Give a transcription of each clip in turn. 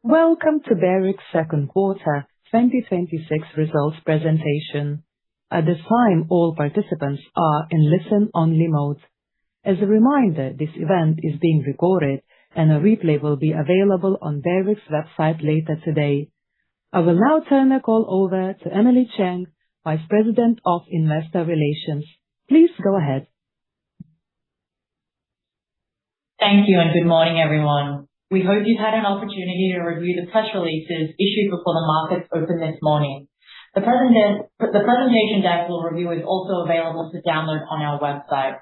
Welcome to Barrick's second quarter 2026 results presentation. At this time, all participants are in listen-only mode. As a reminder, this event is being recorded and a replay will be available on Barrick's website later today. I will now turn the call over to Emily Cheng, Vice President of Investor Relations. Please go ahead. Thank you and good morning, everyone. We hope you've had an opportunity to review the press releases issued before the markets opened this morning. The presentation deck we'll review is also available to download on our website.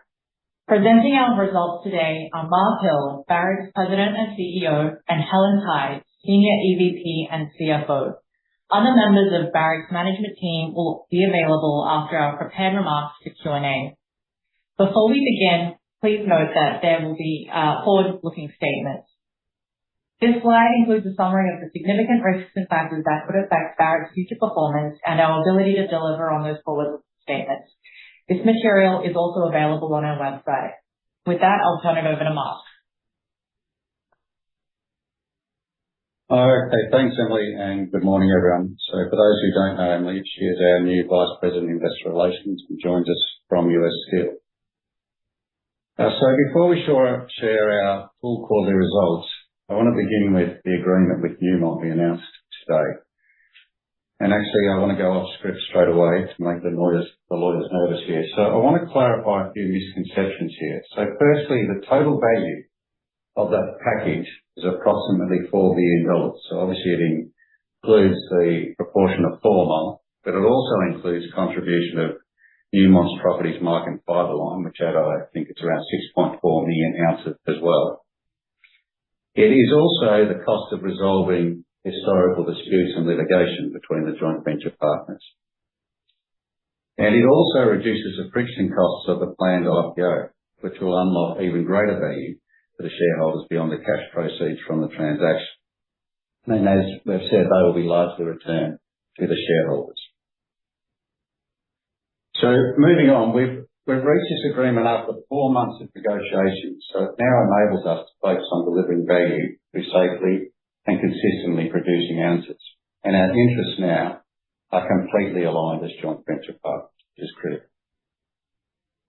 Presenting our results today are Mark Hill, Barrick's President and CEO, and Helen Cai, Senior EVP and CFO. Other members of Barrick's management team will be available after our prepared remarks for Q&A. Before we begin, please note that there will be forward-looking statements. This slide includes a summary of the significant risks and factors that could affect Barrick's future performance and our ability to deliver on those forward-looking statements. This material is also available on our website. With that, I'll turn it over to Mark. Okay, thanks Emily, and good morning everyone. So for those who don't know Emily, she is our new Vice President of Investor Relations and joins us from US Steel. So before we share our full quarterly results, I want to begin with the agreement with Newmont we announced today. And actually, I want to go off script straight away to make the lawyers nervous here. So I want to clarify a few misconceptions here. So firstly, the total value of that package is approximately $4 billion. So obviously it includes the proportion of Fourmile, but it also includes contribution of Newmont's Properties Mike and Fibre Line, which had, I think it's around 6.4 million ounces as well. It is also the cost of resolving historical disputes and litigation between the joint venture partners. And it also reduces the friction costs of the planned IPO, which will unlock even greater value for the shareholders beyond the cash proceeds from the transaction. And as we've said, they will be largely returned to the shareholders. So moving on, we've reached this agreement after 4 months of negotiations, so it now enables us to focus on delivering value through safely and consistently producing ounces. And our interests now are completely aligned as joint venture partners, which is critical.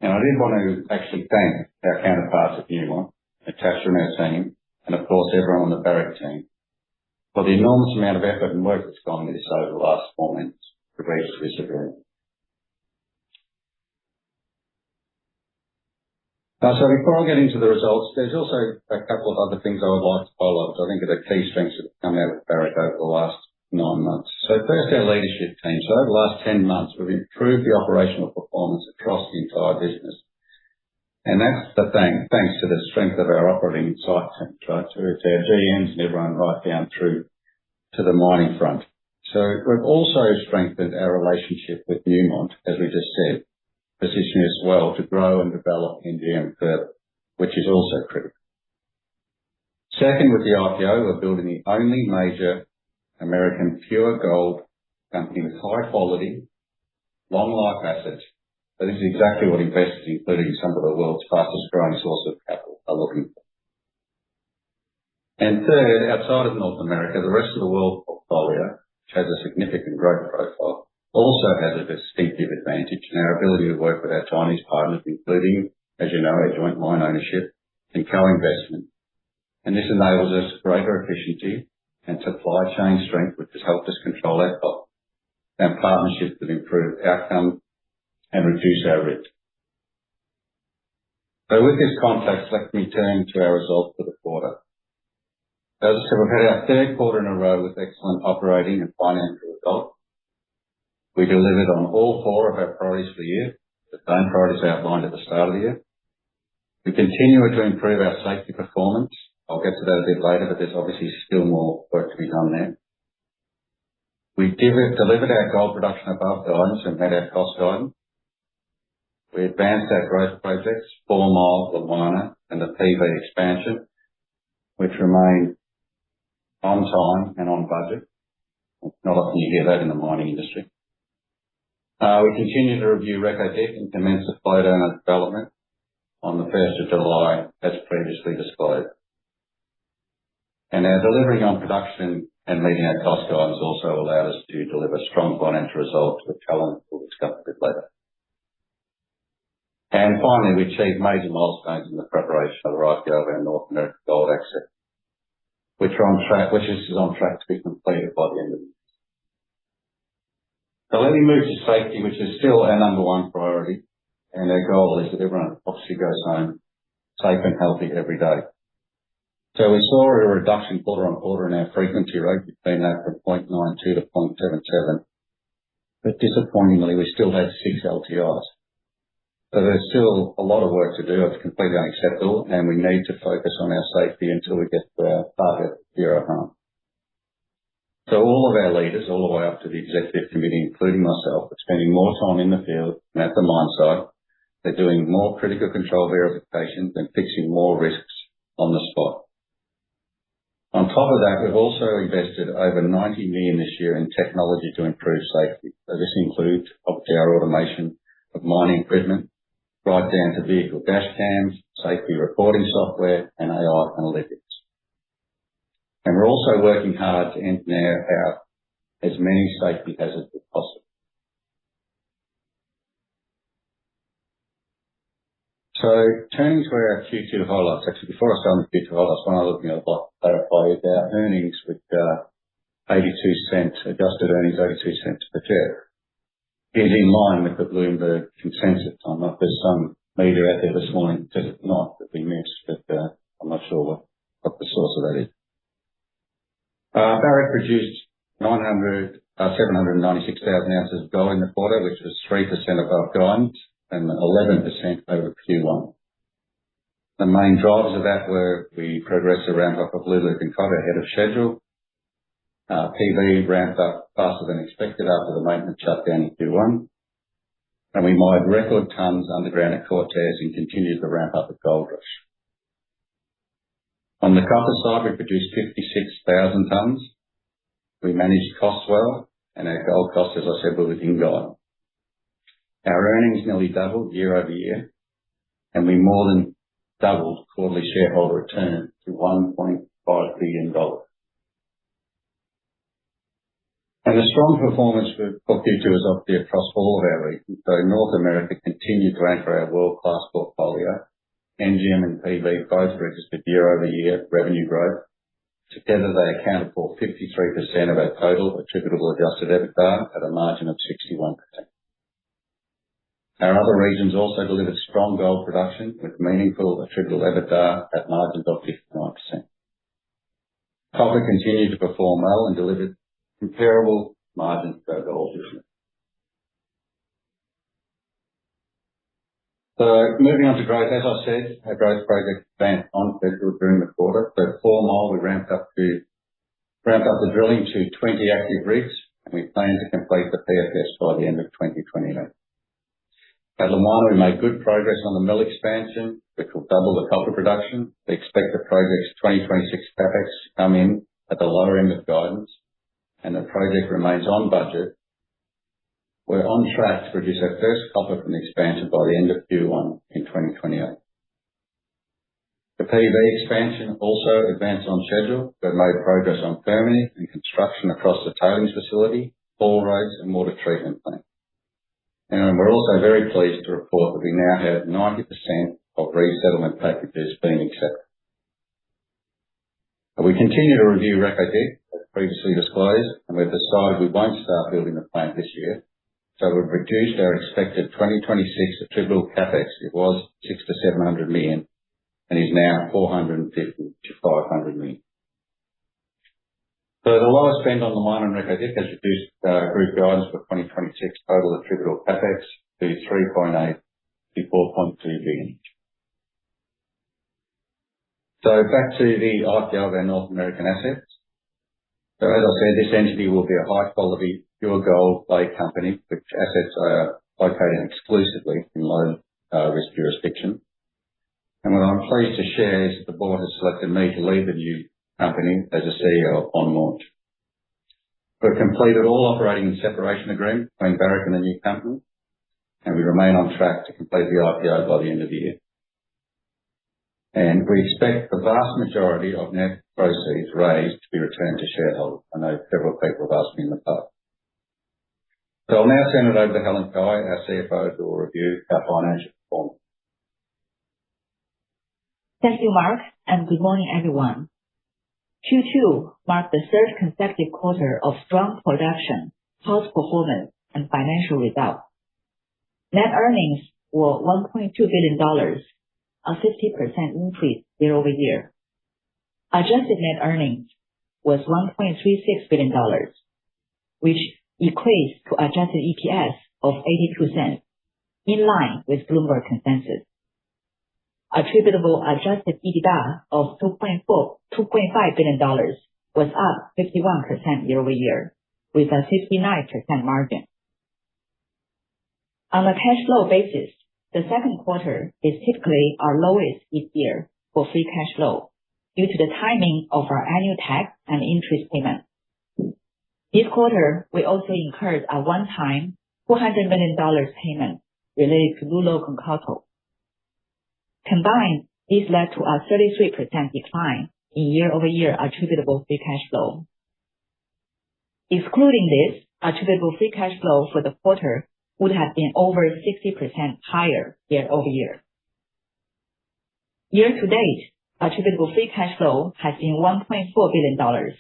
And I did want to actually thank our counterparts at Newmont, Natasha and her team, and of course everyone on the Barrick team, for the enormous amount of effort and work that's gone into this over the last 4 months to reach this agreement. So before I get into the results, there's also a couple of other things I would like to highlight, which I think are the key strengths that have come out with Barrick over the last 9 months. So first, our leadership team. So over the last 10 months, we've improved the operational performance across the entire business. And that's thanks to the strength of our operating site teams, right? So it's our GMs and everyone right down through to the mining front. So we've also strengthened our relationship with Newmont, as we just said, positioning us well to grow and develop NGM further, which is also critical. Second, with the IPO, we're building the only major American pure gold company with high quality, long life assets. So this is exactly what investors, including some of the world's fastest growing source of capital, are looking for. And third, outside of North America, the rest of the world portfolio, which has a significant growth profile, also has a distinctive advantage in our ability to work with our Chinese partners, including, as you know, our joint mine ownership and co-investment. And this enables us greater efficiency and supply chain strength, which has helped us control our costs, and partnerships that improve outcomes and reduce our risk. So with this context, let me turn to our results for the quarter. As I said, we've had our third quarter in a row with excellent operating and financial results. We delivered on all 4 of our priorities for the year, the same priorities outlined at the start of the year. We continue to improve our safety performance. I'll get to that a bit later, but there's obviously still more work to be done there. We delivered our gold production above guidance and met our cost guidance. We advanced our growth projects, Fourmile, Lumwana, and the PV expansion, which remain on time and on budget. Not often you hear that in the mining industry. We continue to review Reko Diq and commence the flow-down of development on the 1st of July, as previously disclosed. And our delivering on production and meeting our cost guidance also allowed us to deliver strong financial results, which Alan will discuss a bit later. And finally, we achieved major milestones in the preparation of the IPO of our North American gold asset, which is on track to be completed by the end of the year. So let me move to safety, which is still our number one priority, and our goal is that everyone obviously goes home safe and healthy every day. So we saw a reduction quarter on quarter in our frequency rate. We've been that from 0.92 to 0.77. But disappointingly, we still had 6 LTIs. So there's still a lot of work to do. It's completely unacceptable, and we need to focus on our safety until we get to our target zero harm. So all of our leaders, all the way up to the executive committee, including myself, are spending more time in the field and at the mine site. They're doing more critical control verifications and fixing more risks on the spot. On top of that, we've also invested over 90 million this year in technology to improve safety. So this includes obviously our automation of mining equipment, right down to vehicle dash cams, safety reporting software, and AI analytics. And we're also working hard to engineer out as many safety hazards as possible. So turning to our Q2 highlights, actually before I start on the Q2 highlights, one other thing I'd like to clarify is our earnings with 82 cents, adjusted earnings 82 cents per share, is in line with the Bloomberg consensus. I know there's some media out there this morning that says it's not, that we missed, but I'm not sure what the source of that is. Barrick produced 796,000 ounces of gold in the quarter, which was 3% above guidance and 11% over Q1. The main drivers of that were we progressed the ramp-up of Luke and Cobber ahead of schedule. PV ramped up faster than expected after the maintenance shutdown in Q1. And we mined record tonnes underground at Cortez and continued the ramp-up at Goldrush. On the copper side, we produced 56,000 tonnes. We managed costs well, and our gold costs, as I said, were within guidance. Our earnings nearly doubled year over year, and we more than doubled quarterly shareholder return to $1.5 billion. And the strong performance for Q2 is obviously across all of our regions. So North America continued to anchor our world-class portfolio. NGM and PV both registered year-over-year revenue growth. Together, they accounted for 53% of our total attributable adjusted EBITDA at a margin of 61%. Our other regions also delivered strong gold production with meaningful attributable EBITDA at margins of 59%. Copper continued to perform well and delivered comparable margins to our gold business. So moving on to growth, as I said, our growth project advanced on schedule during the quarter. So at 4 Mile, we ramped up the drilling to 20 active rigs, and we plan to complete the PFS by the end of 2028. At Lumwana, we made good progress on the mill expansion, which will double the copper production. We expect the project's 2026 CapEx to come in at the lower end of guidance, and the project remains on budget. We're on track to produce our first copper from the expansion by the end of Q1 in 2028. The PV expansion also advanced on schedule. We've made progress on permitting and construction across the tailings facility, haul roads, and water treatment plant. And we're also very pleased to report that we now have 90% of resettlement packages being accepted. We continue to review Reko Diq, as previously disclosed, and we've decided we won't start building the plant this year. So we've reduced our expected 2026 attributable CapEx. It was $600 to $700 million and is now $450 to $500 million. So the lower spend on the mine and Reko Diq has reduced group guidance for 2026 total attributable CapEx to 3.8 to 4.2 billion. So back to the IPO of our North American assets. So as I said, this entity will be a high-quality, pure gold-based company, which assets are located exclusively in low-risk jurisdictions. And what I'm pleased to share is that the board has selected me to lead the new company as a CEO on launch. We've completed all operating and separation agreements between Barrick and the new company, and we remain on track to complete the IPO by the end of the year. and we expect the vast majority of net proceeds raised to be returned to shareholders. I know several people have asked me in the past. So I'll now turn it over to Helen Cai, our CFO, who will review our financial performance. Thank you, Mark, and good morning, everyone. Q2 marked the third consecutive quarter of strong production, cost performance, and financial results. Net earnings were $1.2 billion, a 50% increase year-over-year. Adjusted net earnings was $1.36 billion, which equates to adjusted EPS of 82 cents, in line with Bloomberg consensus. Attributable adjusted EBITDA of $2.5 billion was up 51% year-over-year, with a 59% margin. On a cash flow basis, the second quarter is typically our lowest each year for free cash flow due to the timing of our annual tax and interest payments. This quarter, we also incurred a one-time $400 million payment related to Lulo Concall. Combined, this led to a 33% decline in year-over-year attributable free cash flow. Excluding this, attributable free cash flow for the quarter would have been over 60% higher year-over-year. Year to date, attributable free cash flow has been $1.4 billion,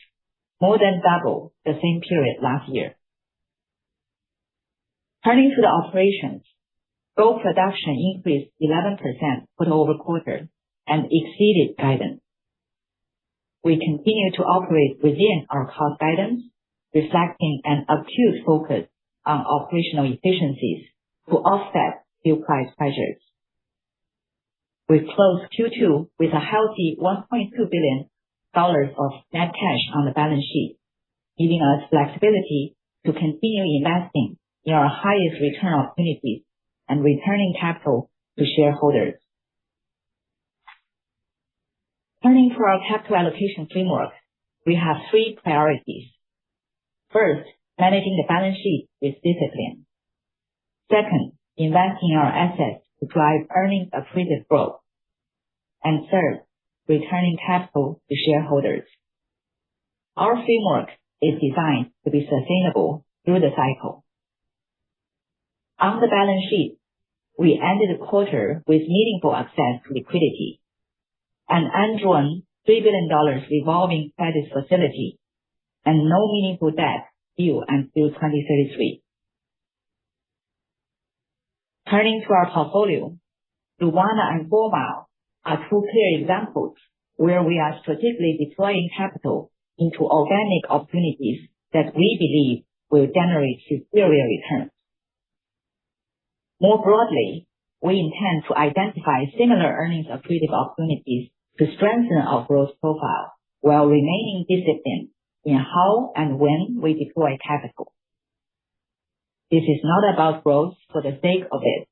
more than double the same period last year. Turning to the operations, gold production increased 11% quarter-over-quarter and exceeded guidance. We continue to operate within our cost guidance, reflecting an acute focus on operational efficiencies to offset fuel price pressures. We closed Q2 with a healthy $1.2 billion of net cash on the balance sheet, giving us flexibility to continue investing in our highest return opportunities and returning capital to shareholders. Turning to our capital allocation framework, we have three priorities. First, managing the balance sheet with discipline. Second, investing in our assets to drive earnings accretive growth. And third, returning capital to shareholders. Our framework is designed to be sustainable through the cycle. On the balance sheet, we ended the quarter with meaningful access to liquidity, an undrawn $3 billion revolving credit facility, and no meaningful debt due until 2033. Turning to our portfolio, Lumwana and Fourmile are two clear examples where we are strategically deploying capital into organic opportunities that we believe will generate superior returns. More broadly, we intend to identify similar earnings accretive opportunities to strengthen our growth profile while remaining disciplined in how and when we deploy capital. This is not about growth for the sake of it.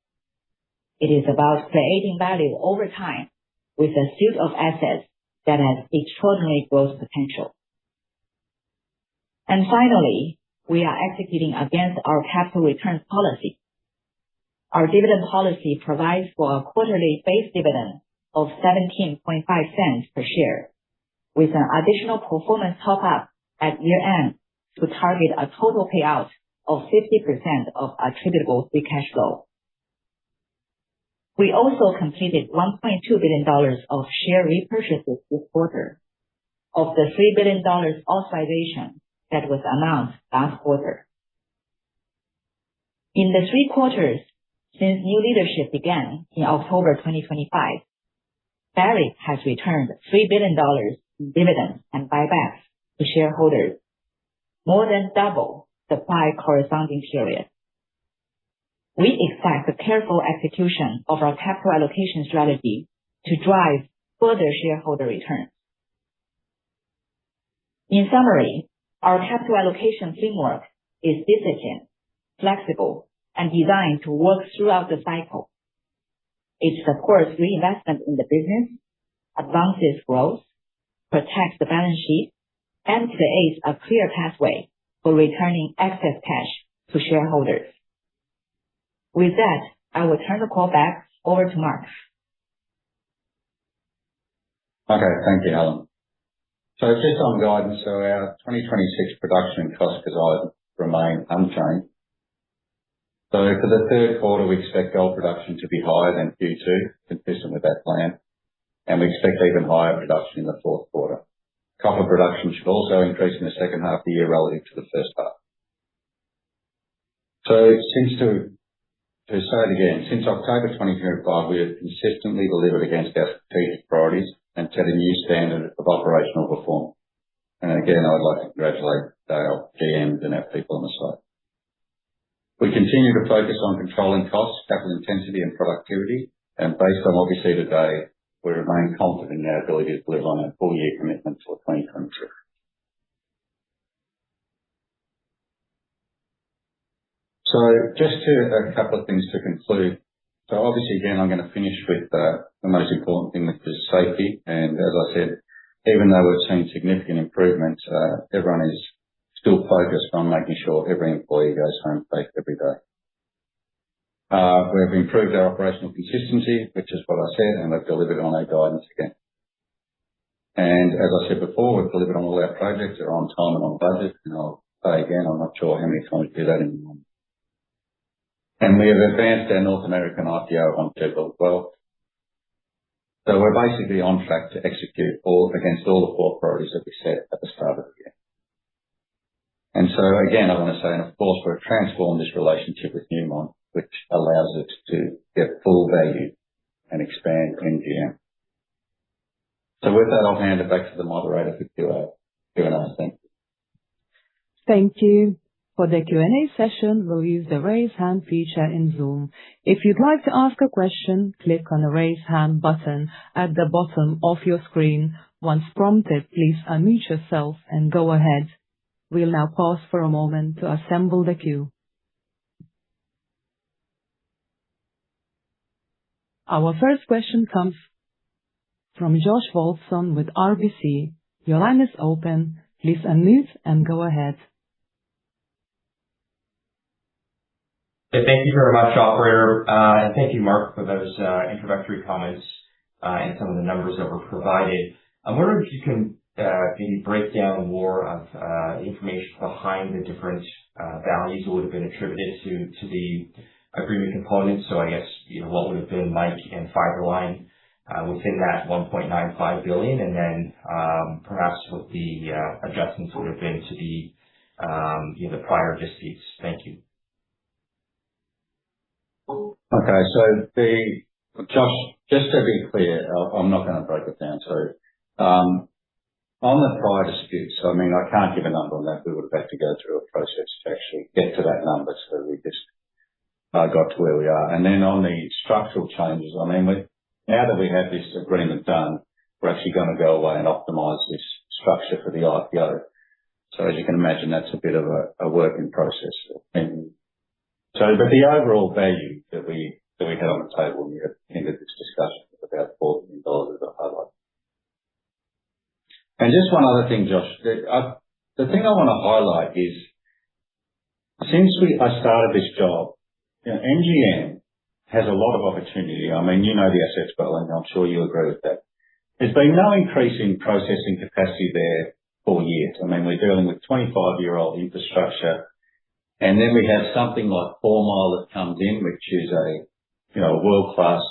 It is about creating value over time with a suite of assets that has extraordinary growth potential. And finally, we are executing against our capital returns policy. Our dividend policy provides for a quarterly base dividend of 17.5 cents per share, with an additional performance top-up at year-end to target a total payout of 50% of attributable free cash flow. We also completed $1.2 billion of share repurchases this quarter, of the $3 billion authorization that was announced last quarter. In the 3 quarters since new leadership began in October 2025, Barrick has returned $3 billion in dividends and buybacks to shareholders, more than double the prior corresponding period. We expect the careful execution of our capital allocation strategy to drive further shareholder returns. In summary, our capital allocation framework is disciplined, flexible, and designed to work throughout the cycle. It supports reinvestment in the business, advances growth, protects the balance sheet, and creates a clear pathway for returning excess cash to shareholders. With that, I will turn the call back over to Mark. Okay. Thank you, Helen. So just on guidance, so our 2026 production and cost guidance remain unchanged. So for the third quarter, we expect gold production to be higher than Q2, consistent with that plan, and we expect even higher production in the fourth quarter. Copper production should also increase in the second half of the year relative to the first half. So to say it again, since October 2025, we have consistently delivered against our strategic priorities and set a new standard of operational performance. And again, I'd like to congratulate our GMs and our people on the site. We continue to focus on controlling costs, capital intensity, and productivity, and based on what we see today, we remain confident in our ability to deliver on our full-year commitment for 2026. So just a couple of things to conclude. So obviously, again, I'm going to finish with the most important thing, which is safety. And as I said, even though we've seen significant improvements, everyone is still focused on making sure every employee goes home safe every day. We've improved our operational consistency, which is what I said, and we've delivered on our guidance again. And as I said before, we've delivered on all our projects. They're on time and on budget. And I'll say again, I'm not sure how many times we do that anymore. And we have advanced our North American IPO on schedule as well. So we're basically on track to execute against all the 4 priorities that we set at the start of the year. And so again, I want to say, and of course, we've transformed this relationship with Newmont, which allows us to get full value and expand NGM. So with that, I'll hand it back to the moderator for Q&A. Thank you. Thank you. For the Q&A session, we'll use the raise hand feature in Zoom. If you'd like to ask a question, click on the raise hand button at the bottom of your screen. Once prompted, please unmute yourself and go ahead. We'll now pause for a moment to assemble the queue. Our first question comes from Josh Wolfson with RBC. Your line is open. Please unmute and go ahead. Thank you very much, operator. And thank you, Mark, for those introductory comments and some of the numbers that were provided. I'm wondering if you can maybe break down more of the information behind the different values that would have been attributed to the agreement components. So I guess, what would have been Mike and Fiberline within that 1.95 billion, and then perhaps what the adjustments would have been to the prior disputes. Thank you. Okay, so Josh, just to be clear, I'm not going to break it down. So on the prior disputes, I mean, I can't give a number on that. We would have had to go through a process to actually get to that number. So we just got to where we are. And then on the structural changes, I mean, now that we have this agreement done, we're actually going to go away and optimize this structure for the IPO. So as you can imagine, that's a bit of a work in process. But the overall value that we had on the table when we ended this discussion was about $4 million as I highlighted. And just one other thing, Josh, the thing I want to highlight is since I started this job, NGM has a lot of opportunity. I mean, you know the assets well, and I'm sure you agree with that. There's been no increase in processing capacity there for years. I mean, we're dealing with 25-year-old infrastructure. And then we have something like 4 Mile that comes in, which is a world-class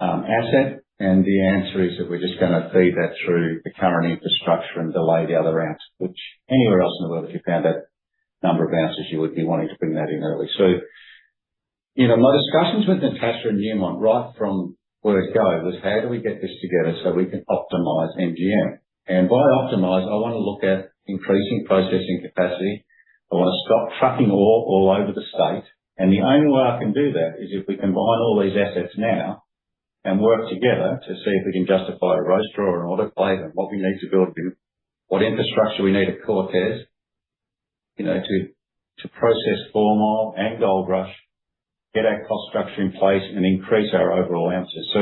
asset. And the answer is that we're just going to feed that through the current infrastructure and delay the other ounce, which anywhere else in the world, if you found that number of ounces, you would be wanting to bring that in early. So, my discussions with Natasha and Newmont right from word go was how do we get this together so we can optimize NGM? And by optimize, I want to look at increasing processing capacity. I want to stop trucking ore all over the state. And the only way I can do that is if we combine all these assets now and work together to see if we can justify a roaster or an autoclave and what we need to build, what infrastructure we need at Cortez, to process 4 Mile and Goldrush, get our cost structure in place and increase our overall ounces. So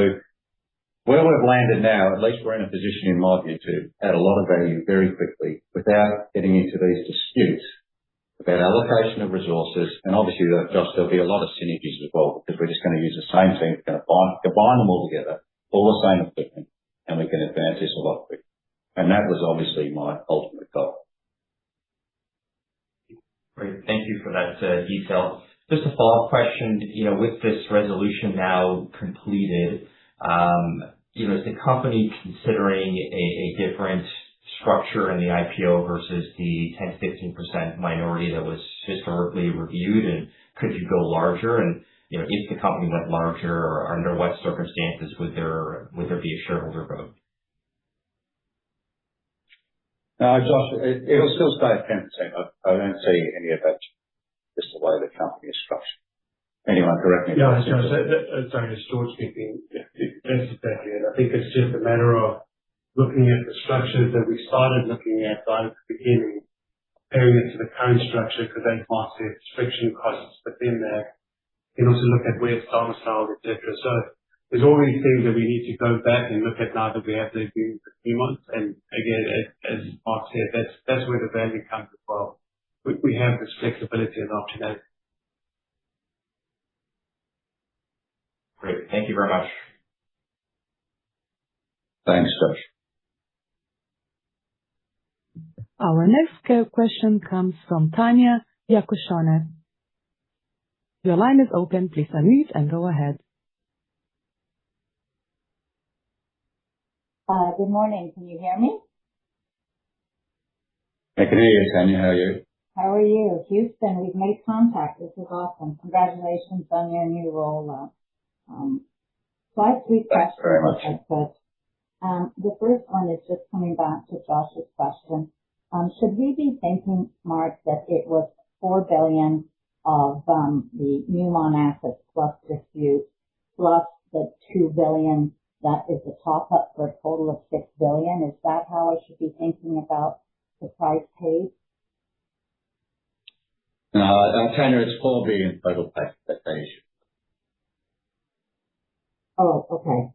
where we've landed now, at least we're in a position, in my view, to add a lot of value very quickly without getting into these disputes about allocation of resources. And obviously, Josh, there'll be a lot of synergies as well, because we're just going to use the same team, we're going to combine them all together, all the same equipment, and we can advance this a lot quicker. And that was obviously my ultimate goal. Great. Thank you for that detail. Just a follow-up question, with this resolution now completed, is the company considering a different structure in the IPO versus the 10-15% minority that was historically reviewed? And could you go larger? And, if the company went larger, or under what circumstances would there be a shareholder vote? Josh, it'll still stay at 10%. I don't see any of that, just the way the company is structured. Anyone correct me? Yeah, sorry, it's George speaking. That's exactly it. I think it's just a matter of looking at the structures that we started looking at right at the beginning, comparing it to the current structure, because they might see friction costs within that, and also look at where it's domiciled, et cetera. So there's all these things that we need to go back and look at now that we have the agreement for 3 months. And again, as Mark said, that's where the value comes as well. We have this flexibility and optionality. Great. Thank you very much. Thanks, Josh. Our next question comes from Tanya Jakusconek. Your line is open. Please unmute and go ahead. Good morning. Can you hear me? I can hear you, Tanya. How are you? How are you? Houston, we've made contact. This is awesome. Congratulations on your new role. So I have 3 questions. Thanks very much. If I could. The first one is just coming back to Josh's question. Should we be thinking, Mark, that it was $4 billion of the Newmont assets plus dispute, plus the $2 billion that is the top-up for a total of $6 billion? Is that how I should be thinking about the price paid? No, Tanya, it's $4 billion total pay. Oh, okay.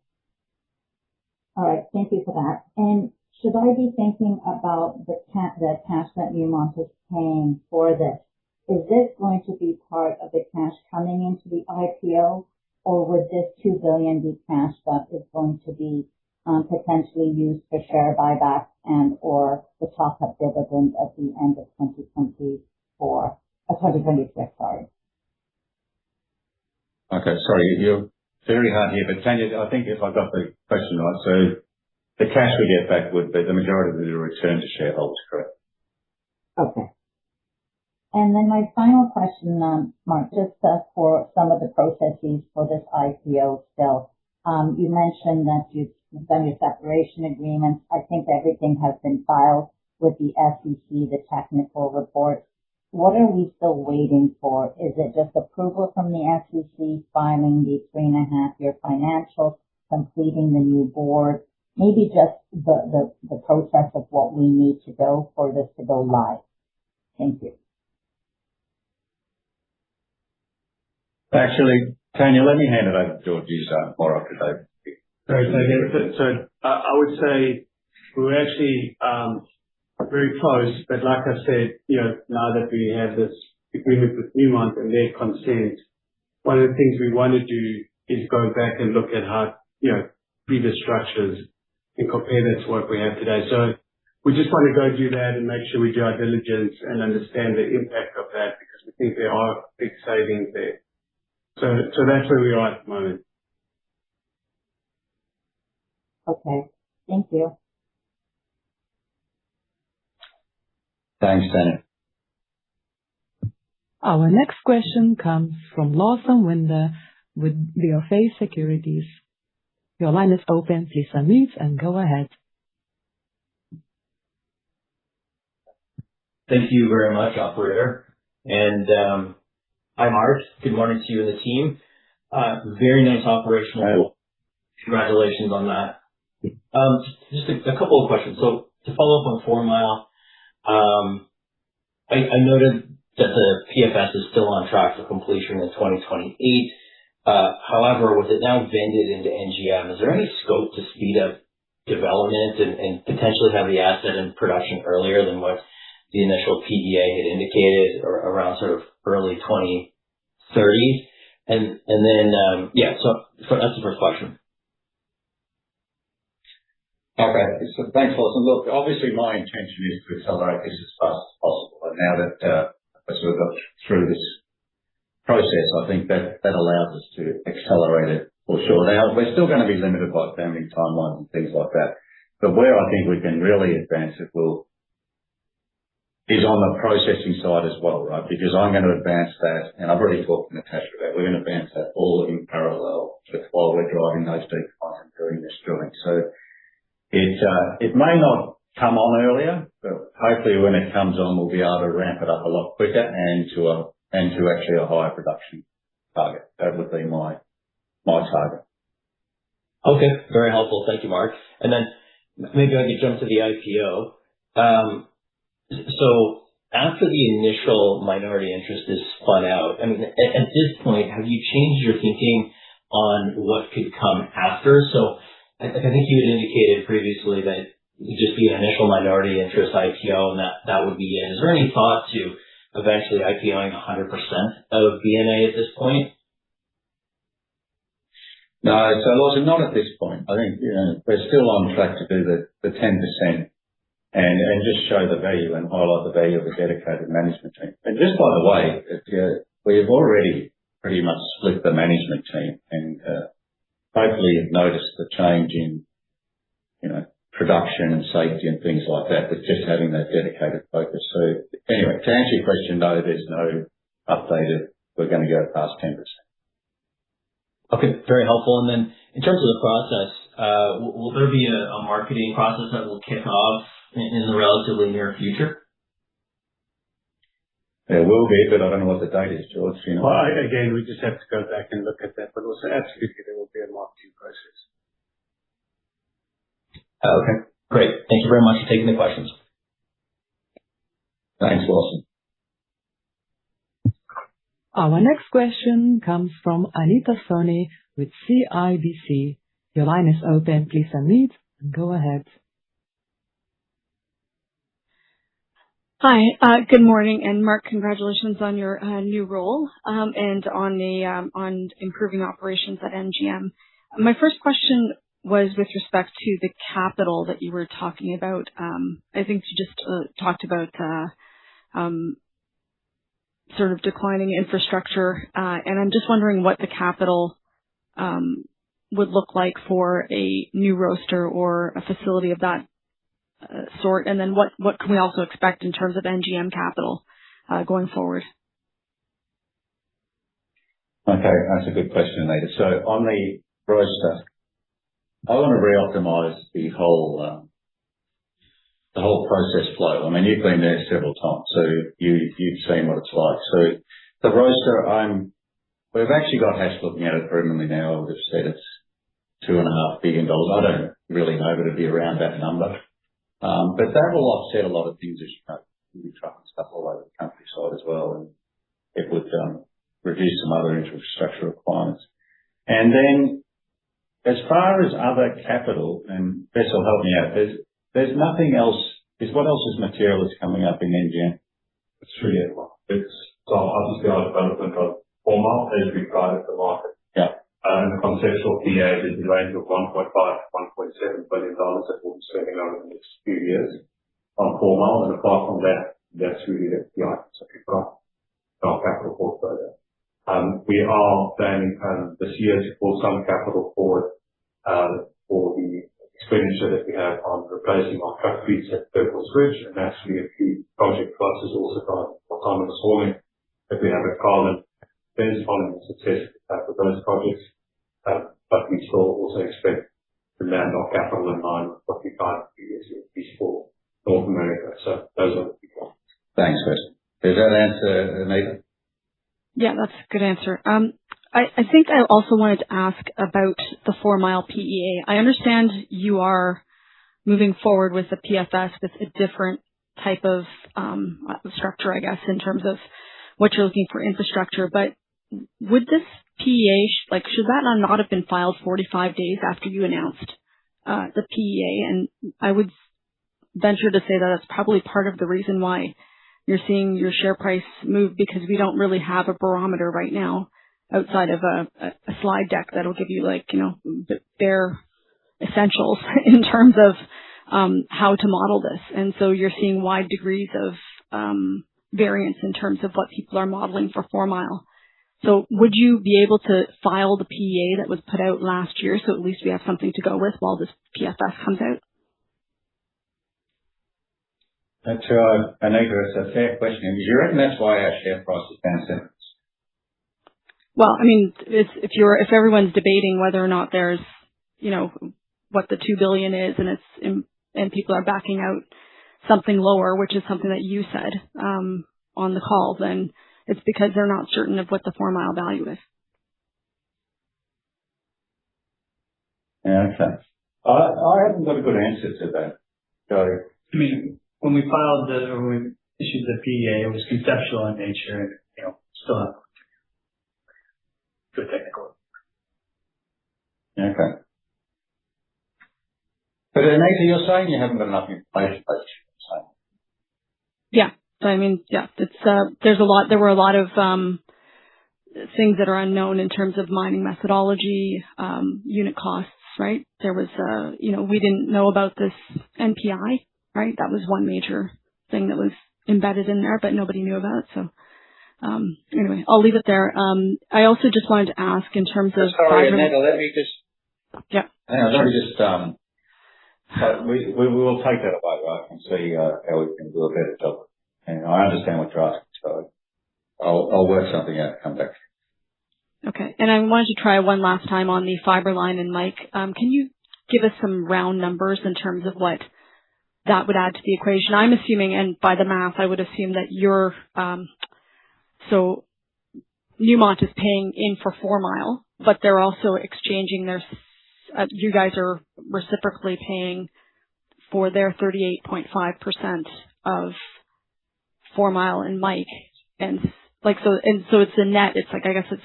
All right. Thank you for that. And should I be thinking about the cash that Newmont is paying for this? Is this going to be part of the cash coming into the IPO, or would this $2 billion be cash that is going to be potentially used for share buybacks and or the top-up dividend at the end of 2026, sorry. Okay, sorry, you're very hard here, but Tanya, I think if I got the question right, so the cash we get back would be the majority of it will return to shareholders, correct? Okay. And then my final question, Mark, just for some of the processes for this IPO still. You mentioned that you've done your separation agreements. I think everything has been filed with the SEC, the technical report. What are we still waiting for? Is it just approval from the SEC, filing the 3.5-year financials, completing the new board? Maybe just the process of what we need to go for this to go live. Thank you. Actually, Tanya, let me hand it over to George. He's more up to date. So I would say we're actually very close, but like I said, now that we have this agreement with Newmont and their consent, one of the things we want to do is go back and look at how, previous structures and compare that to what we have today. So we just want to go do that and make sure we do our diligence and understand the impact of that, because we think there are big savings there. So that's where we are at the moment. Okay. Thank you. Thanks, Tanya. Our next question comes from Lawson Winder with BofA Securities. Your line is open. Please unmute and go ahead. Thank you very much, operator. And hi, Mark. Good morning to you and the team. Very nice operational. Congratulations on that. Just a couple of questions. So to follow up on 4 Mile, I noted that the PFS is still on track for completion in 2028. However, with it now vended into NGM, is there any scope to speed up development and potentially have the asset in production earlier than what the initial PEA had indicated, or around sort of early 2030s? And then, so that's the first question. Okay. So thanks, Lawson. Look, obviously my intention is to accelerate this as fast as possible. And now that as we've got through this process, I think that allows us to accelerate it for sure. Now, we're still going to be limited by family timelines and things like that. But where I think we can really advance it is on the processing side as well, right? Because I'm going to advance that, and I've already talked to Natasha about, we're going to advance that all in parallel with while we're driving those declines and doing this drilling. So it may not come on earlier, but hopefully when it comes on, we'll be able to ramp it up a lot quicker and to actually a higher production target. That would be my target. Okay. Very helpful. Thank you, Mark. And then maybe I could jump to the IPO. So after the initial minority interest is spun out, I mean, at this point, have you changed your thinking on what could come after? So I think you had indicated previously that it would just be an initial minority interest IPO and that would be it. Is there any thought to eventually IPOing 100% of BNA at this point? No, so Lawson, not at this point. I think, we're still on track to do the 10% and just show the value and highlight the value of a dedicated management team. And just by the way, we've already pretty much split the management team and, hopefully you've noticed the change in, production and safety and things like that with just having that dedicated focus. So anyway, to answer your question, no, there's no updated. We're going to go past 10%. Okay, very helpful. And then in terms of the process, will there be a marketing process that will kick off in the relatively near future? There will be, but I don't know what the date is, George. Well, again, we just have to go back and look at that, but also absolutely there will be a marketing process. Okay, great. Thank you very much for taking the questions. Thanks, Lawson. Our next question comes from Anita Soni with CIBC. Your line is open. Please unmute and go ahead. Hi, good morning, and Mark, congratulations on your new role and on improving operations at NGM. My first question was with respect to the capital that you were talking about. I think you just talked about sort of declining infrastructure, and I'm just wondering what the capital would look like for a new roaster or a facility of that sort, and then what can we also expect in terms of NGM capital going forward? Okay, that's a good question, Anita. So on the roaster, I want to re-optimize the whole process flow. I mean, you've been there several times, so you've seen what it's like. So the roaster, we've actually got Hash looking at it permanently now. I would have said it's $2.5 billion. I don't really know, but it'd be around that number. But that will offset a lot of things as you'll be trucking stuff all over the countryside as well, and it would reduce some other infrastructure requirements. And then as far as other capital, and Bess will help me out, there's nothing else. What else is material that's coming up in NGM? It's really it's obviously our development of Fourmile as we guided the market. Yeah. And the conceptual PA is in the range of $1.5 to $1.7 billion that we'll be spending over the next few years on Fourmile. And apart from that, that's really the items that we've got in our capital portfolio. We are planning this year to pull some capital forward for the expenditure that we have on replacing our truck fleets at Purple Switch, and actually a key project for us is also got autonomous hauling that we have at Carlin. Depends on the success with those projects, but we still also expect to land our capital in line with what we guided previously, at least for North America. So those are the key points. Thanks, Chris. Does that answer, Anita? Yeah, that's a good answer. I think I also wanted to ask about the 4 Mile PEA. I understand you are moving forward with the PFS with a different type of structure, I guess, in terms of what you're looking for infrastructure. But would this PEA, should that not have been filed 45 days after you announced the PEA? And I would venture to say that that's probably part of the reason why you're seeing your share price move, because we don't really have a barometer right now outside of a slide deck that'll give you bare essentials in terms of how to model this. And so you're seeing wide degrees of variance in terms of what people are modeling for 4 Mile. So would you be able to file the PEA that was put out last year, so at least we have something to go with while this PFS comes out? That's Anita, it's a fair question. Do you reckon that's why our share price is down 7%? Well, I mean, if everyone's debating whether or not there's, what the $2 billion is, and people are backing out something lower, which is something that you said on the call, then it's because they're not certain of what the 4 Mile value is. Yeah, okay. I haven't got a good answer to that. So, I mean, when we issued the PEA, it was conceptual in nature and, still have good technical. Okay. But Anita, you're saying you haven't got enough information, basically. Yeah. So I mean, yeah, it's there were a lot of things that are unknown in terms of mining methodology, unit costs, right? There was we didn't know about this NPI, right? That was one major thing that was embedded in there, but nobody knew about. So anyway, I'll leave it there. I also just wanted to ask in terms of sorry, Anita, let me just yeah. Let me just so we will take that away, right, and see how we can do a better job. And I understand what you're asking, so I'll work something out and come back. Okay. And I wanted to try one last time on the fiber line. And Mike, can you give us some round numbers in terms of what that would add to the equation? I'm assuming, and by the math, I would assume that you're, so Newmont is paying in for 4 Mile, but they're also exchanging their, you guys are reciprocally paying for their 38.5% of 4 Mile and Mike. And so it's a net, it's like, I guess it's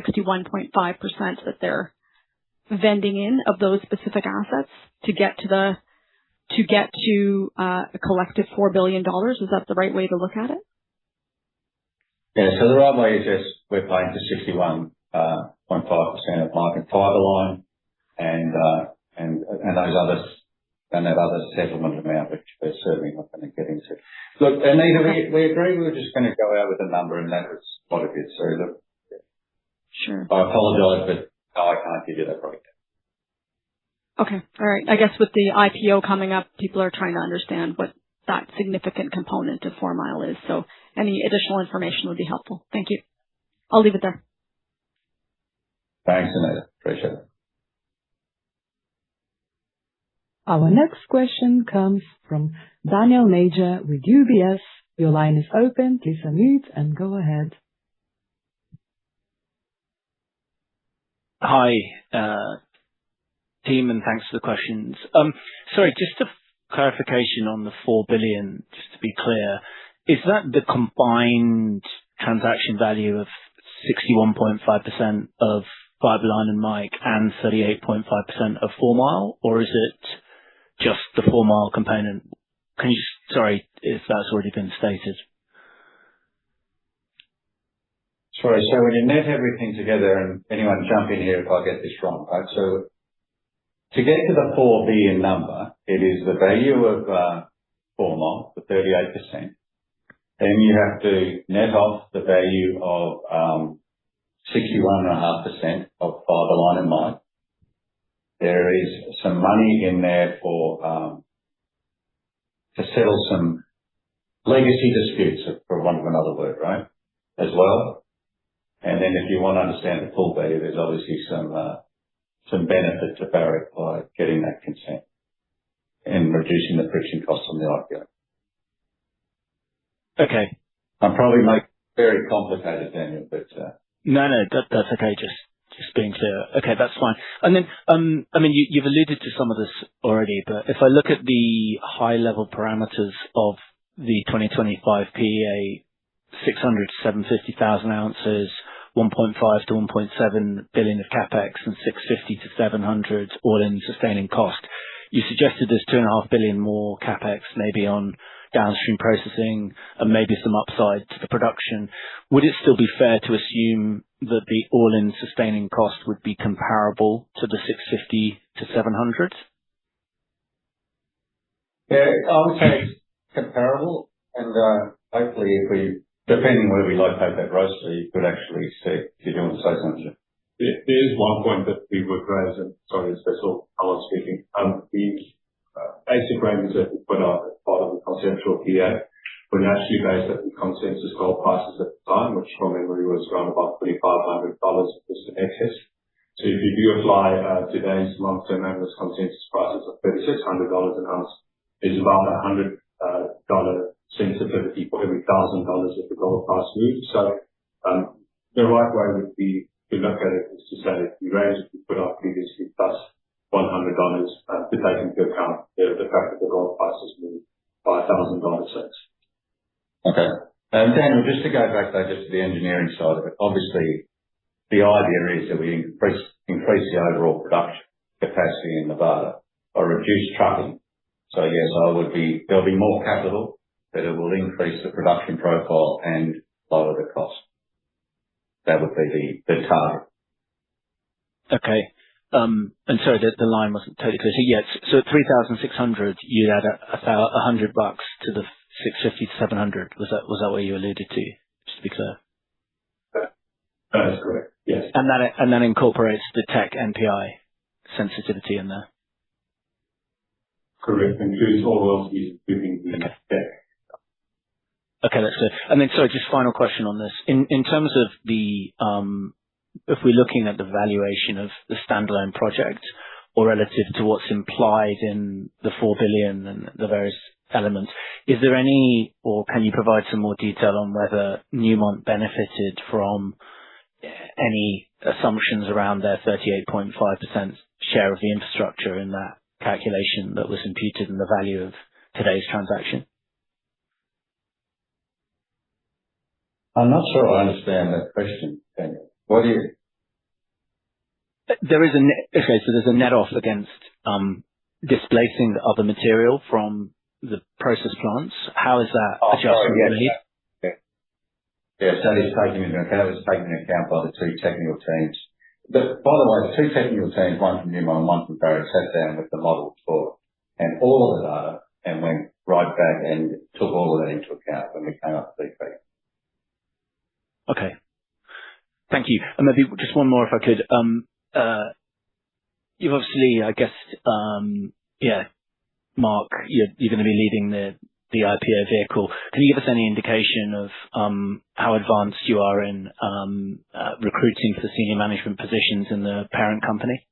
61.5% that they're vending in of those specific assets to get to a collective $4 billion. Is that the right way to look at it? Yeah, so the right way is just we're paying for 61.5% of Mike and fiber line and those others, and that other settlement amount, which we're certainly not going to get into. Look, Anita, we agree we were just going to go out with a number, and that was what it is. So look, sure. I apologise, but no, I can't give you that right now. Okay, all right. I guess with the IPO coming up, people are trying to understand what that significant component of 4 Mile is. So any additional information would be helpful. Thank you. I'll leave it there. Thanks, Anita. Appreciate it. Our next question comes from Daniel Major with UBS. Your line is open. Please unmute and go ahead. Hi, team, and thanks for the questions. Sorry, just a clarification on the $4 billion, just to be clear. Is that the combined transaction value of 61.5% of Fiberline and Mike and 38.5% of 4 Mile, or is it just the 4 Mile component? Sorry if that's already been stated. Sorry, so when you net everything together, and anyone jump in here if I get this wrong, right? So to get to the $4 billion number, it is the value of 4 Mile, the 38%. Then you have to net off the value of 61.5% of Fiberline and Mike. There is some money in there for to settle some legacy disputes, for want of another word, right? As well. And then if you want to understand the full value, there's obviously some benefit to Barrick by getting that consent and reducing the friction costs on the IPO. Okay. I'm probably making it very complicated, Daniel, but No, that's okay. Just being clear. Okay, that's fine. And then, I mean, you've alluded to some of this already, but if I look at the high-level parameters of the 2025 PEA, 600 to 750,000 ounces, 1.5 to 1.7 billion of capex, and 650 to 700 all-in sustaining cost. You suggested there's 2.5 billion more capex, maybe on downstream processing and maybe some upside to the production. Would it still be fair to assume that the all-in sustaining cost would be comparable to the 650 to 700? Yeah, I would say it's comparable, and hopefully depending where we locate that roaster, you could actually see, if you want to say something. There is one point that we would raise, and sorry, it's Fiscal, I was speaking. The basic ranges that we put out as part of the conceptual PA were naturally based at the consensus gold prices at the time, which from memory was around about $2,500 just in excess. So if you do apply today's long-term analyst consensus prices of $3,600 an ounce, there's about $100 sensitivity for every $1,000 if the gold price moves. So the right way would be to look at it is to say the range that we put out previously plus $100 to take into account the fact that the gold price has moved by $1,000 since. Okay. Daniel, just to go back though, just to the engineering side of it, obviously the idea is that we increase the overall production capacity in Nevada or reduce trucking. So yes, there'll be more capital, but it will increase the production profile and lower the cost. That would be the target. Okay. And sorry, the line wasn't totally clear. So yes, so at 3,600, you'd add $100 to the 650 to 700. Was that what you alluded to? Just to be clear. That is correct. Yes. And that incorporates the tech NPI sensitivity in there. Correct. Includes all royalties, including the tech. Okay, that's good. And then, sorry, just final question on this. In terms of the, if we're looking at the valuation of the standalone project or relative to what's implied in the $4 billion and the various elements, is there any, or can you provide some more detail on whether Newmont benefited from any assumptions around their 38.5% share of the infrastructure in that calculation that was imputed in the value of today's transaction? I'm not sure I understand that question, Daniel. What do you... There's a net off against displacing the other material from the process plants. How is that adjustment made? Yeah, so it's taken into account by the two technical teams. By the way, the two technical teams, one from Newmont and one from Barrick, sat down with the model for and all of the data and went right back and took all of that into account when we came up with the figure. Okay. Thank you. And maybe just one more if I could. You've obviously, I guess, Mark, you're going to be leading the IPO vehicle. Can you give us any indication of how advanced you are in recruiting for senior management positions in the parent company?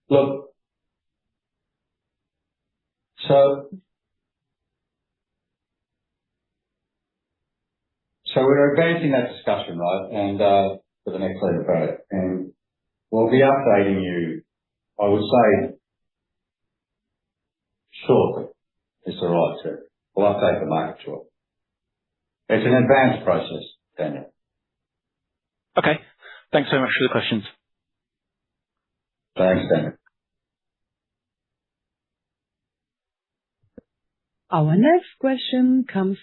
Look, so we're advancing that discussion, right? And for the next lead of Barrick, and we'll be updating you, I would say, shortly. Is the right term. We'll update the market shortly. It's an advanced process, Daniel. Okay. Thanks very much for the questions. Thanks, Daniel. Our next question comes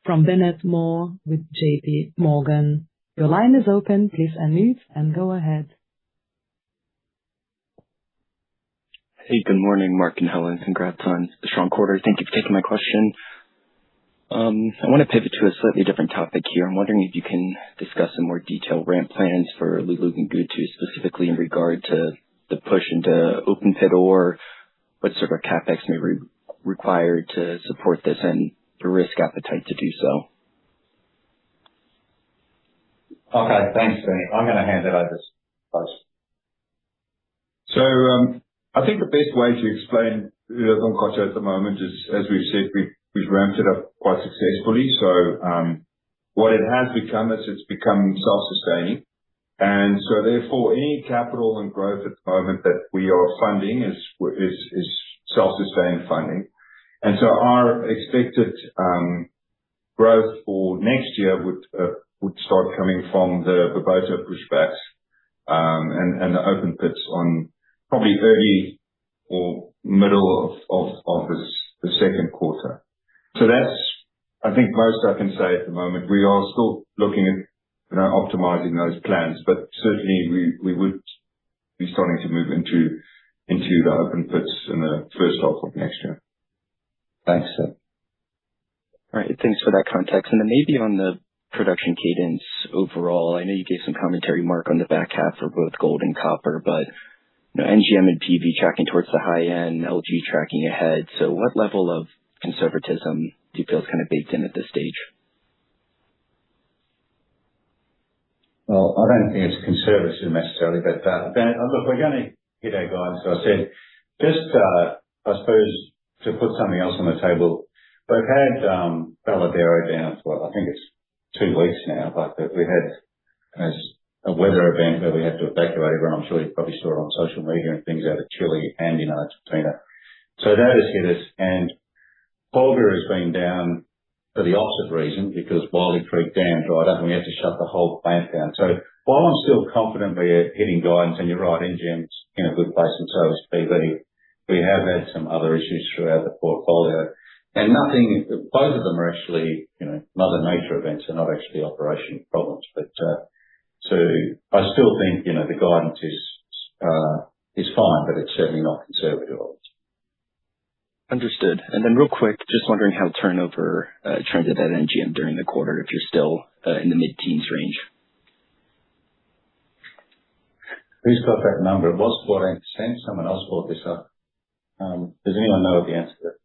from Bennett Moore with JP Morgan. Your line is open. Please unmute and go ahead. Hey, good morning, Mark and Helen. Congrats on the strong quarter. Thank you for taking my question. I want to pivot to a slightly different topic here. I'm wondering if you can discuss in more detail ramp plans for Loulo-Gounkoto, specifically in regard to the push into open pit ore, what sort of capex may be required to support this, and your risk appetite to do so. Okay, thanks, Benny. I'm going to hand that over to Post. So I think the best way to explain Loulo-Gounkoto at the moment is, as we've said, we've ramped it up quite successfully. So what it has become is it's become self-sustaining. And so therefore any capital and growth at the moment that we are funding is self-sustained funding. And so our expected growth for next year would start coming from the Barboto pushbacks and the open pits on probably early or middle of the second quarter. So that's, I think, most I can say at the moment. We are still looking at optimizing those plans. But certainly we would be starting to move into the open pits in the first half of next year. Thanks, sir. All right. Thanks for that context. And then maybe on the production cadence overall, I know you gave some commentary, Mark, on the back half for both gold and copper, but NGM and PV tracking towards the high end, LG tracking ahead. So what level of conservatism do you feel is kind of baked in at this stage? Well, I don't think it's conservative necessarily, but look, we're going to hit our guidance. So I said, just I suppose to put something else on the table, we've had Veladero down for, I think it's 2 weeks now, but we had as a weather event where we had to evacuate everyone. I'm sure you probably saw it on social media and things out of Chile and in Argentina. So that has hit us, and Porgera has been down for the opposite reason, because Wiley Creek Dam dried up and we had to shut the whole plant down. So while I'm still confident we're hitting guidance, and you're right, NGM's in a good place and so is PV, we have had some other issues throughout the portfolio. And both of them are actually, Mother Nature events, are not actually operational problems. But so I still think, the guidance is fine, but it's certainly not conservative. Understood. And then real quick, just wondering how turnover trended at NGM during the quarter, if you're still in the mid-teens range. Who's got that number? It was 14%. Someone else brought this up. Does anyone know the answer to that?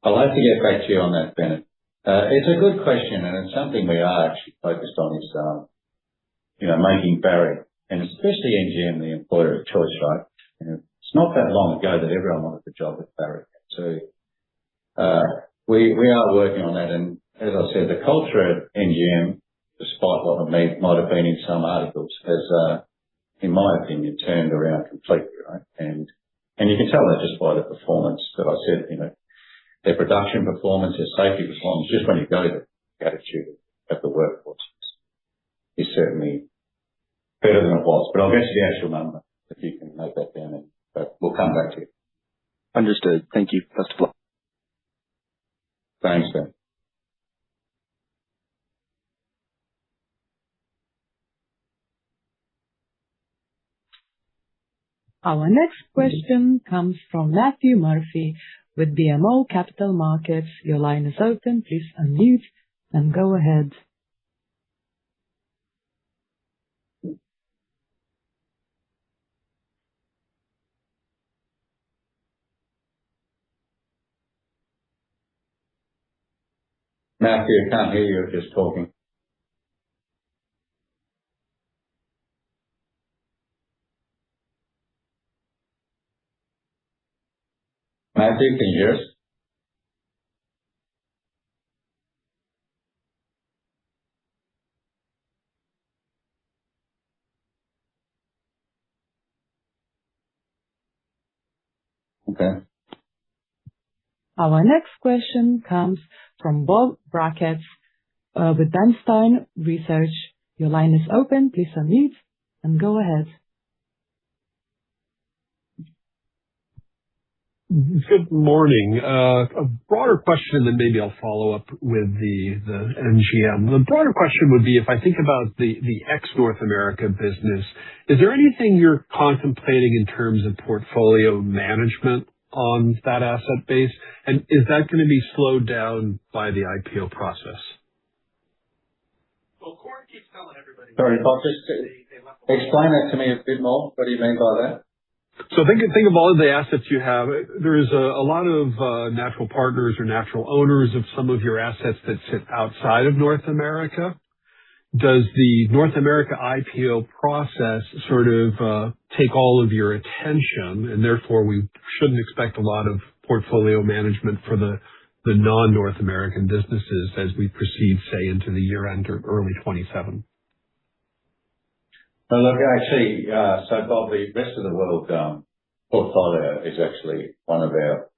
I'll have to get back to you on that, Bennett. It's a good question, and it's something we are actually focused on is, making Barrick, and especially NGM, the employer of choice, right? It's not that long ago that everyone wanted the job at Barrick. So we are working on that, and as I said, the culture at NGM, despite what might have been in some articles, has, in my opinion, turned around completely, right? And you can tell that just by the performance that I said, their production performance, their safety performance, just when you go to the attitude of the workforce is certainly better than it was. But I'll get you the actual number if you can note that down, but we'll come back to you. Understood. Thank you. Best of luck. Thanks, Ben. Our next question comes from Matthew Murphy with BMO Capital Markets. Your line is open. Please unmute and go ahead. Matthew, I can't hear you if you're just talking. Matthew, can you hear us? Okay. Our next question comes from Bob Brackett with Bernstein Research. Your line is open. Please unmute and go ahead. Good morning. A broader question, then maybe I'll follow up with the NGM. The broader question would be, if I think about the ex-North America business, is there anything you're contemplating in terms of portfolio management on that asset base? And is that going to be slowed down by the IPO process? Well, Corey keeps telling everybody. Sorry, Bob, just explain that to me a bit more. What do you mean by that? So think of all of the assets you have. There is a lot of natural partners or natural owners of some of your assets that sit outside of North America. Does the North America IPO process sort of take all of your attention, and therefore we shouldn't expect a lot of portfolio management for the non-North American businesses as we proceed, say, into the year end or early 27? Well, look, actually, so Bob, the rest of the world portfolio is actually one of our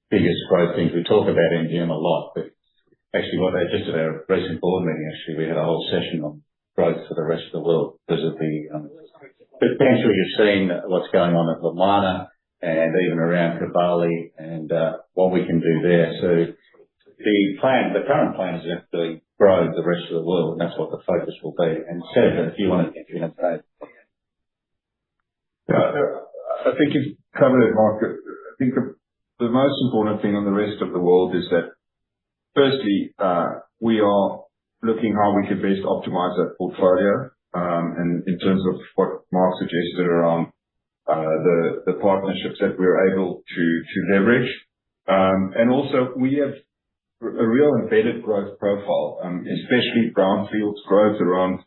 biggest growth things. We talk about NGM a lot, but actually just at our recent board meeting, actually, we had a whole session on growth for the rest of the world because of the potential you've seen what's going on at Lumwana and even around Kibali and what we can do there. So the current plan is actually grow the rest of the world, and that's what the focus will be. And Stephen, if you want to enter in and say. I think you've covered it, Mark. I think the most important thing on the rest of the world is that, firstly, we are looking how we can best optimize that portfolio, and in terms of what Mark suggested around the partnerships that we're able to leverage. And also we have a real embedded growth profile, especially brownfields growth around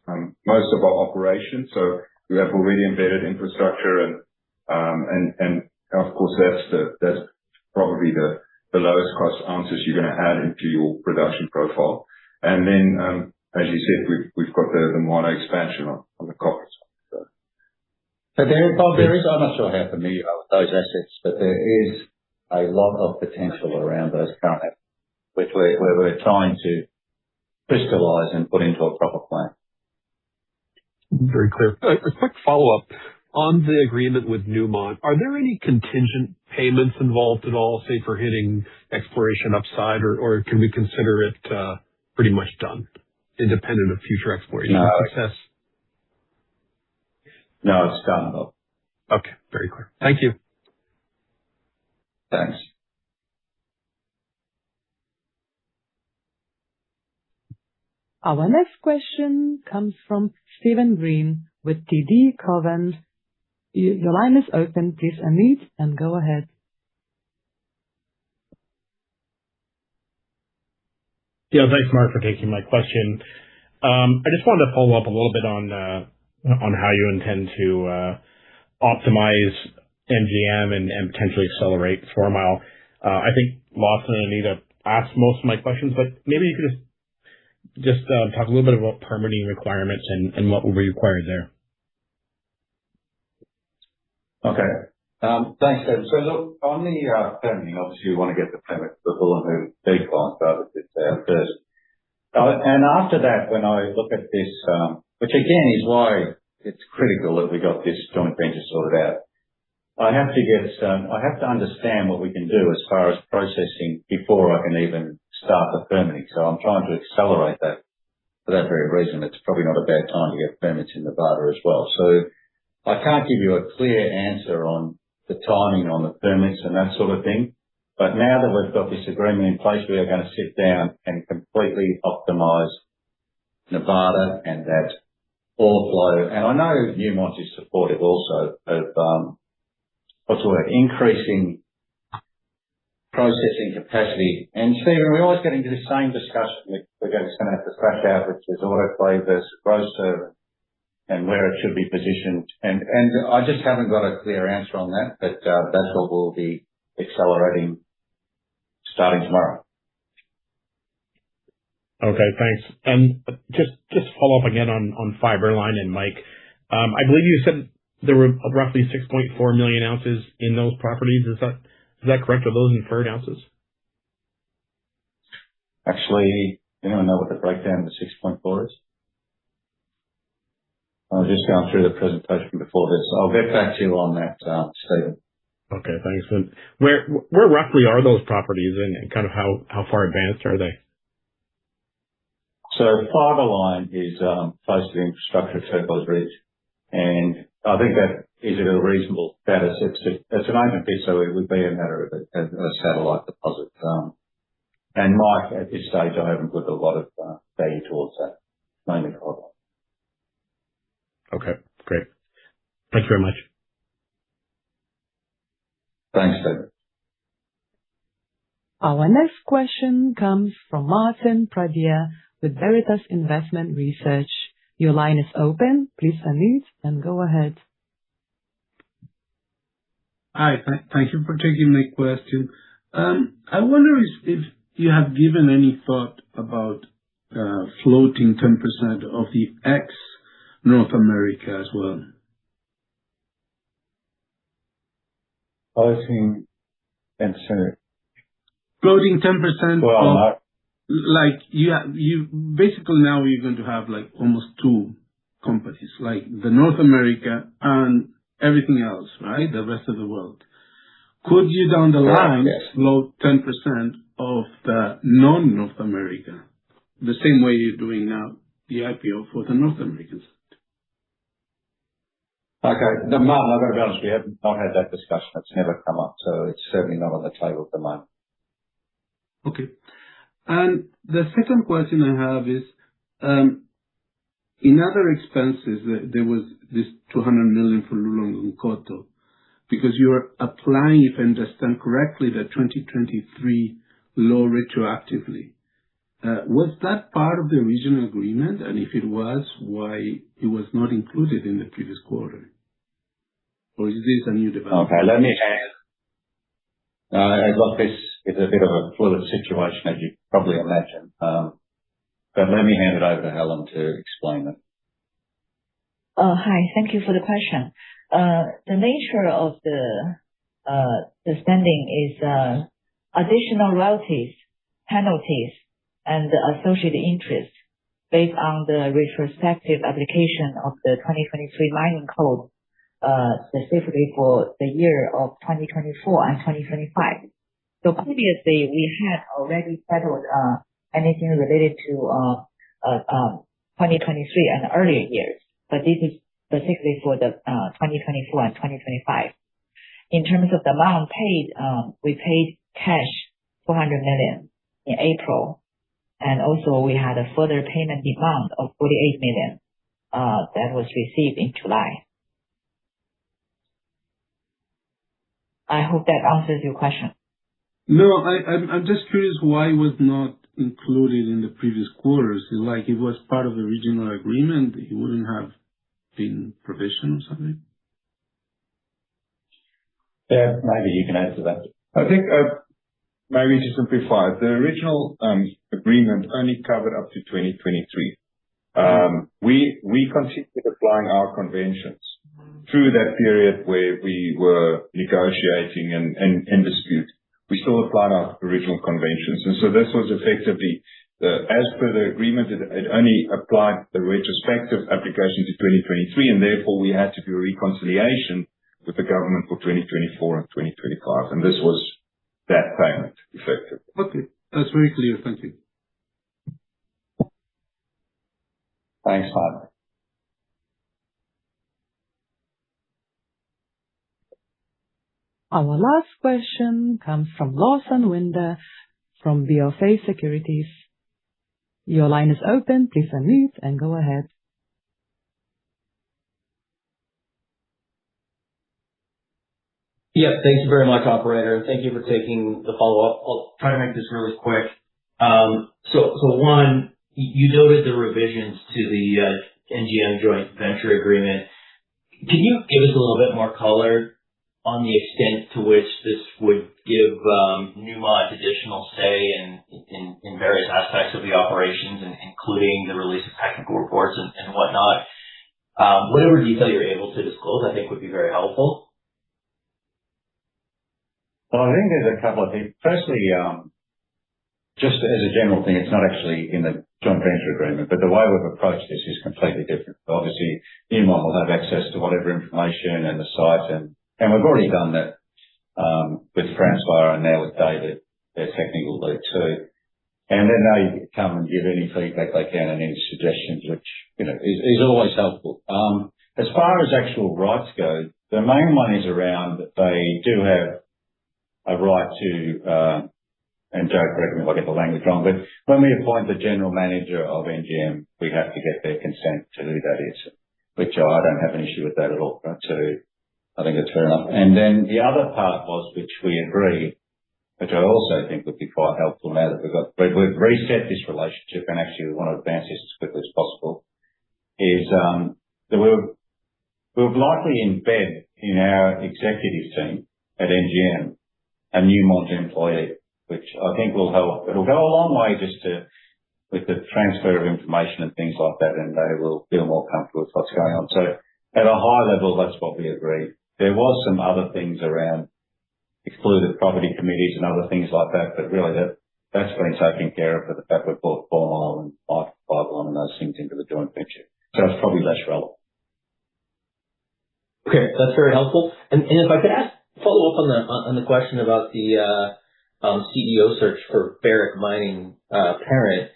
most of our operations. So we have already embedded infrastructure and of course that's probably the lowest cost ounces you're going to add into your production profile. And then, as you said, we've got the Moana expansion on the copper side. But Bob, I'm not sure how familiar you are with those assets, but there is a lot of potential around those current assets, which we're trying to crystallize and put into a proper plan. Very clear. A quick follow-up. On the agreement with Newmont, are there any contingent payments involved at all, say, for hitting exploration upside, or can we consider it pretty much done, independent of future exploration success? No, it's done, Bob. Okay, very clear. Thank you. Thanks. Our next question comes from Stephen Green with TD Cowen. Your line is open. Please unmute and go ahead. Yeah, thanks, Mark, for taking my question. I just wanted to follow up a little bit on how you intend to optimize NGM and potentially accelerate 4 Mile. I think Lawson and Anita asked most of my questions, but maybe you could just talk a little bit about permitting requirements and what will be required there. Okay. Thanks, Stephen. So look, on the permitting, obviously we want to get the permit for the Bullenhulu decline started first. And after that, when I look at this, which again is why it's critical that we got this joint venture sorted out, I have to understand what we can do as far as processing before I can even start the permitting. So I'm trying to accelerate that for that very reason. It's probably not a bad time to get permits in Nevada as well. So I can't give you a clear answer on the timing on the permits and that sort of thing. But now that we've got this agreement in place, we are going to sit down and completely optimize Nevada and that ore flow. And I know Newmont is supportive also of increasing processing capacity. And Stephen, we always get into the same discussion. We're going to have to thrash out, which is autoclave versus roaster and where it should be positioned. And I just haven't got a clear answer on that, but that's what we'll be accelerating starting tomorrow. Okay, thanks. And just follow up again on Fiberline and Mike. I believe you said there were roughly 6.4 million ounces in those properties. Is that correct? Are those inferred ounces? Actually, anyone know what the breakdown of the 6.4 is? I was just going through the presentation before this. I'll get back to you on that, Stephen. Okay, thanks. And where roughly are those properties and kind of how far advanced are they? So Fiberline is close to the infrastructure at Turquoise Ridge, and I think that is at a reasonable status. It's an open pit, so it would be a matter of a satellite deposit. And Mike, at this stage, I haven't put a lot of value towards that, mainly Fiberline. Okay, great. Thank you very much. Thanks, Stephen. Our next question comes from Martin Pradier with Veritas Investment Research. Your line is open. Please unmute and go ahead. Hi, thank you for taking my question. I wonder if you have given any thought about floating 10% of the ex-North America as well. Floating 10%. Floating 10% well, of, no. Like you basically now you're going to have like almost two companies, like the North America and everything else, right? The rest of the world. Could you down the line float 10% of the non-North America the same way you're doing now the IPO for the North American side? Okay. No, Martin, I've got to be honest, we have not had that discussion. It's never come up, so it's certainly not on the table at the moment. Okay. And the second question I have is, in other expenses, there was this $200 million for Loulo-Gounkoto, because you're applying, if I understand correctly, the 2023 law retroactively. Was that part of the original agreement? And if it was, why it was not included in the previous quarter? Or is this a new development? Okay, let me look, this is a bit of a fluid situation, as you probably imagine. But let me hand it over to Helen to explain it. Hi. Thank you for the question. The nature of the spending is additional royalties, penalties, and associated interest based on the retrospective application of the 2023 mining code, specifically for the year of 2024 and 2025. So previously, we had already settled anything related to 2023 and earlier years, but this is specifically for the 2024 and 2025. In terms of the amount paid, we paid cash $400 million in April, and also we had a further payment demand of $48 million that was received in July. I hope that answers your question. No, I'm just curious why it was not included in the previous quarters. Like it was part of the original agreement, it wouldn't have been provision or something? Yeah, maybe you can answer that. I think, maybe to simplify, the original agreement only covered up to 2023. We continued applying our conventions through that period where we were negotiating and in dispute. We still applied our original conventions. And so this was effectively, as per the agreement, it only applied the retrospective application to 2023, and therefore we had to do a reconciliation with the government for 2024 and 2025. And this was that payment, effectively. Okay. That's very clear. Thank you. Thanks, Martin. Our last question comes from Lawson Winder from BofA Securities. Your line is open. Please unmute and go ahead. Yeah, thank you very much, operator. Thank you for taking the follow-up. I'll try to make this really quick. So one, you noted the revisions to the NGM joint venture agreement. Can you give us a little bit more color on the extent to which this would give Newmont additional say in various aspects of the operations, including the release of technical reports and whatnot? Whatever detail you're able to disclose, I think would be very helpful. Well, I think there's a couple of things. Firstly, just as a general thing, it's not actually in the joint venture agreement, but the way we've approached this is completely different. Obviously, Newmont will have access to whatever information and the site, and we've already done that with Francois and now with David, their technical lead too. And then they come and give any feedback they can and any suggestions, which is always helpful. As far as actual rights go, the main one is around that they do have a right to, and Joe, correct me if I get the language wrong, but when we appoint the general manager of NGM, we have to get their consent to who that is, which I don't have an issue with that at all. So I think it's fair enough. And then the other part was, which we agreed, which I also think would be quite helpful now that we've reset this relationship and actually we want to advance this as quickly as possible, is that we'll likely embed in our executive team at NGM a Newmont employee, which I think will help. It'll go a long way just with the transfer of information and things like that, and they will feel more comfortable with what's going on. So at a high level, that's what we agreed. There was some other things around excluded property committees and other things like that, but really that's been taken care of with the fact we've brought 4 Mile and Pipeline and those things into the joint venture. So it's probably less relevant. Okay, that's very helpful. And if I could follow up on the question about the CEO search for Barrick Mining parent.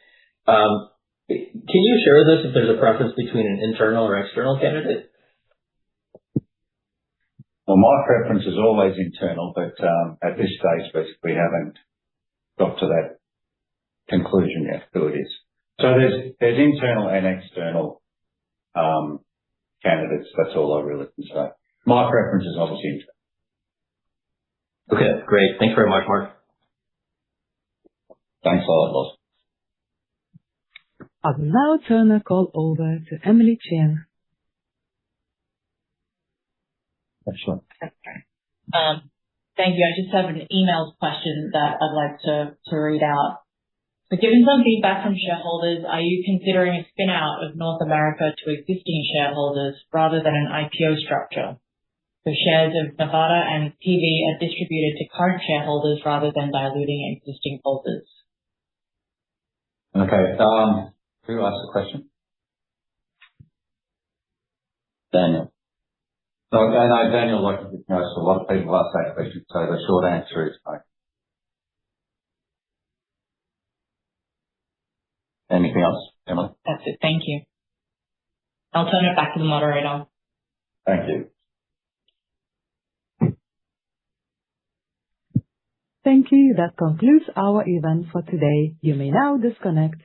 Can you share with us if there's a preference between an internal or external candidate? Well, my preference is always internal, but at this stage, we haven't got to that conclusion yet who it is. So there's internal and external candidates. That's all I really can say. My preference is obviously internal. Okay, great. Thanks very much, Mark. Thanks a lot, Loz. I will now turn the call over to Emily Chin. Excellent. Thank you. I just have an emailed question that I'd like to read out. So given some feedback from shareholders, are you considering a spin out of North America to existing shareholders rather than an IPO structure? So shares of Nevada and PV are distributed to current shareholders rather than diluting existing holders. Okay. Who asked the question? Daniel. So, no, Daniel, like, so a lot of people ask that question, so the short answer is no. Anything else, Emily? That's it. Thank you. I'll turn it back to the moderator. Thank you. Thank you. That concludes our event for today. You may now disconnect.